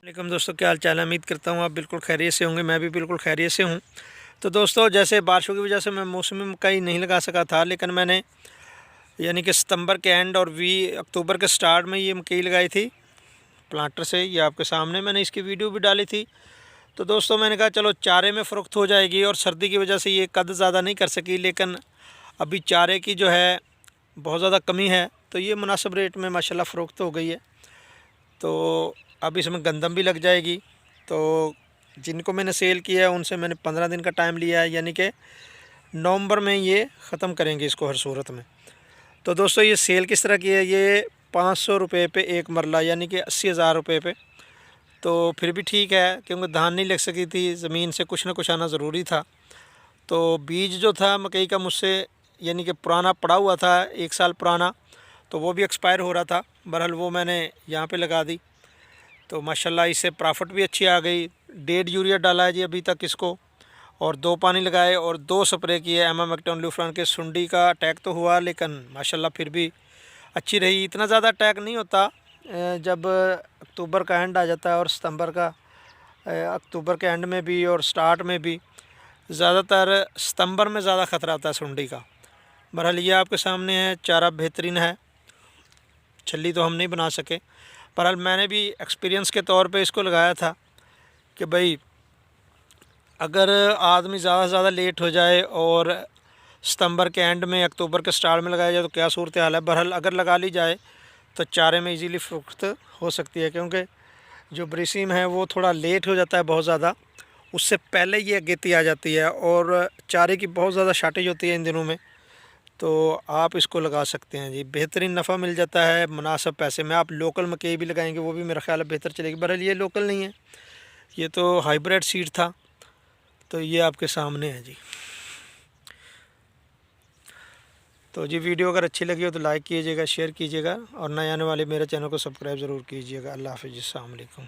वालेकुम दोस्तों, क्या हाल चाल है। उम्मीद करता हूँ आप बिल्कुल खैरियत से होंगे। मैं भी बिल्कुल खैरियत से हूँ। तो दोस्तों, जैसे बारिशों की वजह से मैं मौसमी मकई नहीं लगा सका था, लेकिन मैंने यानी कि सितंबर के एंड और अक्टूबर के स्टार्ट में ये मकई लगाई थी प्लांटर से। ये आपके सामने मैंने इसकी वीडियो भी डाली थी। तो दोस्तों, मैंने कहा चलो चारे में फ़रोख्त हो जाएगी, और सर्दी की वजह से ये कद ज़्यादा नहीं कर सकी, लेकिन अभी चारे की जो है बहुत ज़्यादा कमी है, तो ये मुनासिब रेट में माशाल्लाह फ़रोख्त हो गई है। तो अब इसमें गंदम भी लग जाएगी। तो जिनको मैंने सेल किया है उनसे मैंने 15 दिन का टाइम लिया है, यानी कि नवंबर में ये ख़त्म करेंगे इसको हर सूरत में। तो दोस्तों, ये सेल किस तरह की है, ये 500 रुपये पे एक मरला, यानी कि 80,000 रुपये पे। तो फिर भी ठीक है, क्योंकि धान नहीं लग सकी थी, ज़मीन से कुछ ना कुछ आना ज़रूरी था। तो बीज जो था मकई का मुझसे यानी कि पुराना पड़ा हुआ था, 1 साल पुराना, तो वो भी एक्सपायर हो रहा था। बहरहाल वो मैंने यहाँ पे लगा दी, तो माशाल्लाह इससे प्रॉफिट भी अच्छी आ गई। 1.5 यूरिया डाला है जी अभी तक इसको, और 2 पानी लगाए और 2 स्प्रे किए एमा एक्टोन ल्यूफ्रान के। सुंडी का अटैक तो हुआ, लेकिन माशाल्लाह फिर भी अच्छी रही। इतना ज़्यादा अटैक नहीं होता जब अक्टूबर का एंड आ जाता है और सितंबर का। अक्टूबर के एंड में भी और स्टार्ट में भी ज़्यादातर सितंबर में ज़्यादा ख़तरा आता है सुंडी का। बहरहाल ये आपके सामने है, चारा बेहतरीन है। छल्ली तो हम नहीं बना सके, बहरहाल मैंने भी एक्सपीरियंस के तौर पे इसको लगाया था कि भाई अगर आदमी ज़्यादा से ज़्यादा लेट हो जाए और सितंबर के एंड में अक्टूबर के स्टार्ट में लगाया जाए तो क्या सूरत हाल है। बहरहाल अगर लगा ली जाए तो चारे में इजीली फ़रोख्त हो सकती है, क्योंकि जो ब्रीसीम है वो थोड़ा लेट हो जाता है बहुत ज़्यादा, उससे पहले ये अगेती आ जाती है, और चारे की बहुत ज़्यादा शार्टेज होती है इन दिनों में। तो आप इसको लगा सकते हैं जी, बेहतरीन नफ़ा मिल जाता है मुनासिब पैसे में। आप लोकल मकई भी लगाएंगे वो भी मेरा ख्याल है बेहतर चलेगी। बहरहाल ये लोकल नहीं है, ये तो हाइब्रिड सीड था। तो ये आपके सामने है जी। तो जी वीडियो अगर अच्छी लगी हो तो लाइक कीजिएगा, शेयर कीजिएगा, और नए आने वाले मेरे चैनल को सब्सक्राइब ज़रूर कीजिएगा। अल्लाह हाफ़िज़, अस्सलाम वालेकुम।